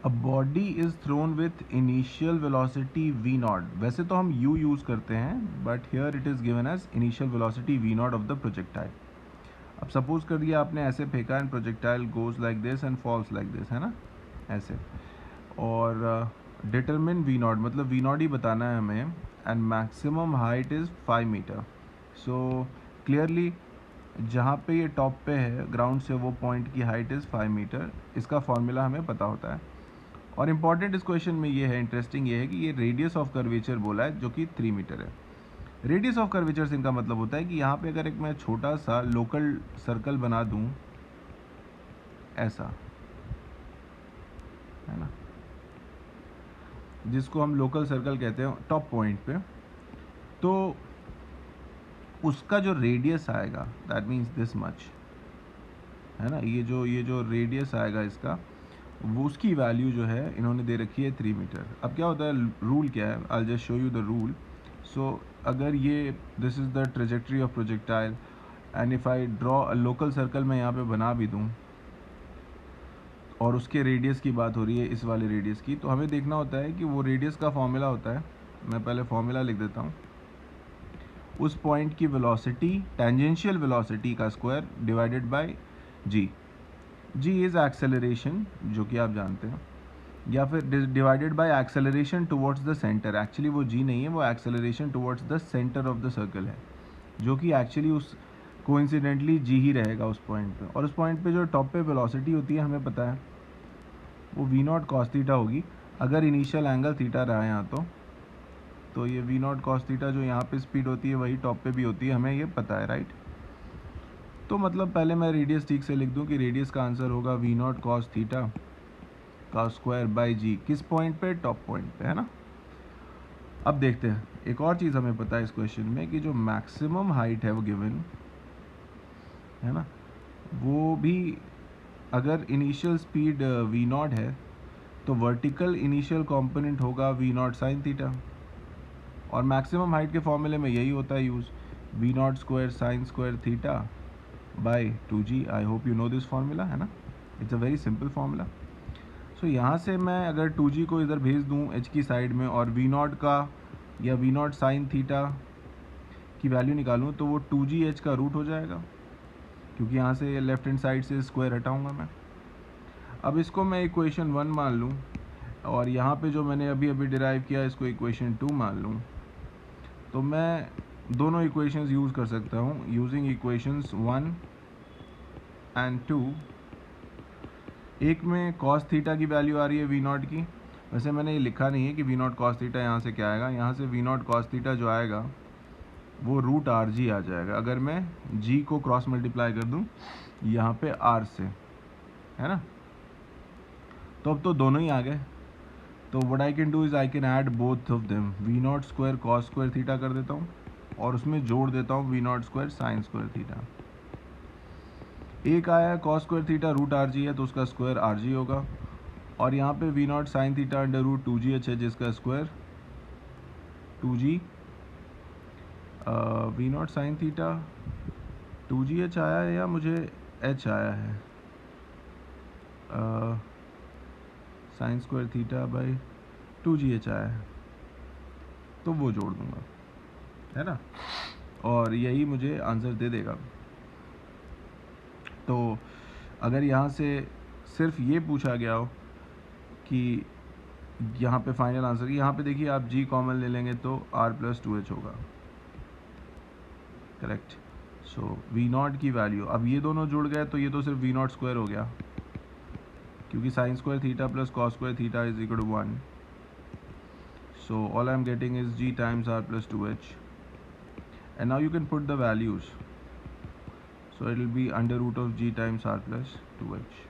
A body is thrown with initial velocity v naught, वैसे तो हम यू यूज़ करते हैं but here it is given as initial velocity v naught of the projectile. अब suppose कर दिया आपने ऐसे फेंका and projectile goes like this and falls like this, है ना, ऐसे। और डिटरमिन वी नॉट, मतलब वी नॉट ही बताना है हमें, and maximum height is 5 metre. So clearly जहाँ पे ये टॉप पे है ग्राउंड से, वो पॉइंट की हाइट इज़ 5 मीटर। इसका फॉर्मूला हमें पता होता है। और इम्पॉर्टेंट इस क्वेश्चन में ये है, इंटरेस्टिंग ये है कि ये रेडियस ऑफ कर्वेचर बोला है जो कि 3 मीटर है। रेडियस ऑफ कर्वेचर से इनका मतलब होता है कि यहाँ पे अगर एक मैं छोटा सा लोकल सर्कल बना दूँ ऐसा, है ना, जिसको हम लोकल सर्कल कहते हैं टॉप पॉइंट पे, तो उसका जो रेडियस आएगा दैट मीन्स दिस मच, है ना, ये जो रेडियस आएगा इसका, वो उसकी वैल्यू जो है इन्होंने दे रखी है 3 मीटर। अब क्या होता है, रूल क्या है, I just show you the rule. So अगर ये this is the trajectory of projectile and if I draw a local circle मैं यहाँ पे बना भी दूँ और उसके रेडियस की बात हो रही है, इस वाले रेडियस की, तो हमें देखना होता है कि वो रेडियस का फॉर्मूला होता है, मैं पहले फॉर्मूला लिख देता हूँ, उस पॉइंट की वेलोसिटी, टेंजेंशियल वेलोसिटी का square divided by g. G is acceleration, जो कि आप जानते हैं, या फिर divided by acceleration towards the centre. Actually वो जी नहीं है, वो acceleration towards the centre of the circle है, जो कि एक्चुअली उस कोइंसिडेंटली जी ही रहेगा उस पॉइंट पे। और उस पॉइंट पे जो टॉप पे वेलोसिटी होती है हमें पता है, वो वी नॉट कॉस थीटा होगी। अगर इनिशियल एंगल थीटा रहा है यहाँ तो ये वी नॉट कॉस थीटा जो यहाँ पे स्पीड होती है वही टॉप पे भी होती है, हमें ये पता है, राइट। तो मतलब पहले मैं रेडियस ठीक से लिख दूँ कि रेडियस का आंसर होगा वी नॉट कॉस थीटा का स्क्वायर बाई जी, किस पॉइंट पे, टॉप पॉइंट पे, है ना। अब देखते हैं, एक और चीज़ हमें पता है इस क्वेश्चन में कि जो मैक्सिमम हाइट है वो गिवन है ना, वो भी अगर इनिशियल स्पीड वी नॉट है तो वर्टिकल इनिशियल कंपोनेंट होगा वी नॉट साइन थीटा। और मैक्सिमम हाइट के फॉर्मूले में यही होता है use, v naught square sine square theta by 2g। I hope you know this formula, है ना, it's a very simple formula. So यहाँ से मैं अगर 2g को इधर भेज दूँ h की साइड में और वी नॉट का या वी नॉट साइन थीटा की वैल्यू निकालूँ तो वो 2g h का रूट हो जाएगा, क्योंकि यहाँ से लेफ्ट हैंड साइड से स्क्वायर हटाऊँगा मैं। अब इसको मैं इक्वेशन 1 मान लूँ और यहाँ पे जो मैंने अभी अभी डिराइव किया इसको इक्वेशन 2 मान लूँ, तो मैं दोनों इक्वेशंस यूज़ कर सकता हूँ। यूजिंग इक्वेशंस 1 एंड 2, एक में कॉस थीटा की वैल्यू आ रही है वी नॉट की, वैसे मैंने ये लिखा नहीं है कि वी नॉट कॉस थीटा यहाँ से क्या आएगा, यहाँ से वी नॉट कॉस थीटा जो आएगा वो रूट आर जी आ जाएगा, अगर मैं जी को क्रॉस मल्टीप्लाई कर दूँ यहाँ पे आर से, है ना। तो अब तो दोनों ही आ गए, तो what I can do is I can add both of them, v naught square cos square theta कर देता हूँ और उसमें जोड़ देता हूँ v naught square sine square theta. एक आया cos square theta root R g है तो उसका स्क्वायर आर जी होगा, और यहाँ पे v not sine theta under root 2gh है जिसका square 2g, v not sine theta 2gh आया है या मुझे h आया है, sign square theta by 2gh आया है, तो वो जोड़ दूंगा, है ना, और यही मुझे आंसर दे देगा। तो अगर यहाँ से सिर्फ ये पूछा गया हो कि यहाँ पे फाइनल आंसर, यहाँ पे देखिए आप g कॉमन ले लेंगे तो r प्लस 2h होगा, करेक्ट। सो वी नॉट की वैल्यू, अब ये दोनों जुड़ गए तो ये तो सिर्फ वी नॉट स्क्वायर हो गया, क्योंकि sine square theta plus cos square theta is equal to 1। So all I am getting is g times r plus 2h, and now you can put the values, so it will be under root of g times r plus 2h,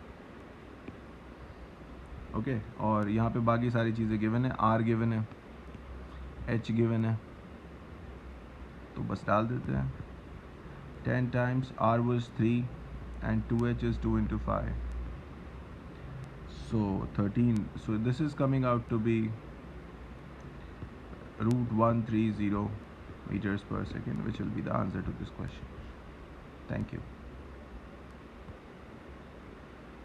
okay. और यहाँ पे बाकी सारी चीज़ें given है, r given है, h given है, तो बस डाल देते हैं। 10 times r was 3 and 2h is 2 into 5, so 13, so this is coming out to be root 130 meters per second, which will be the answer to this question. Thank you.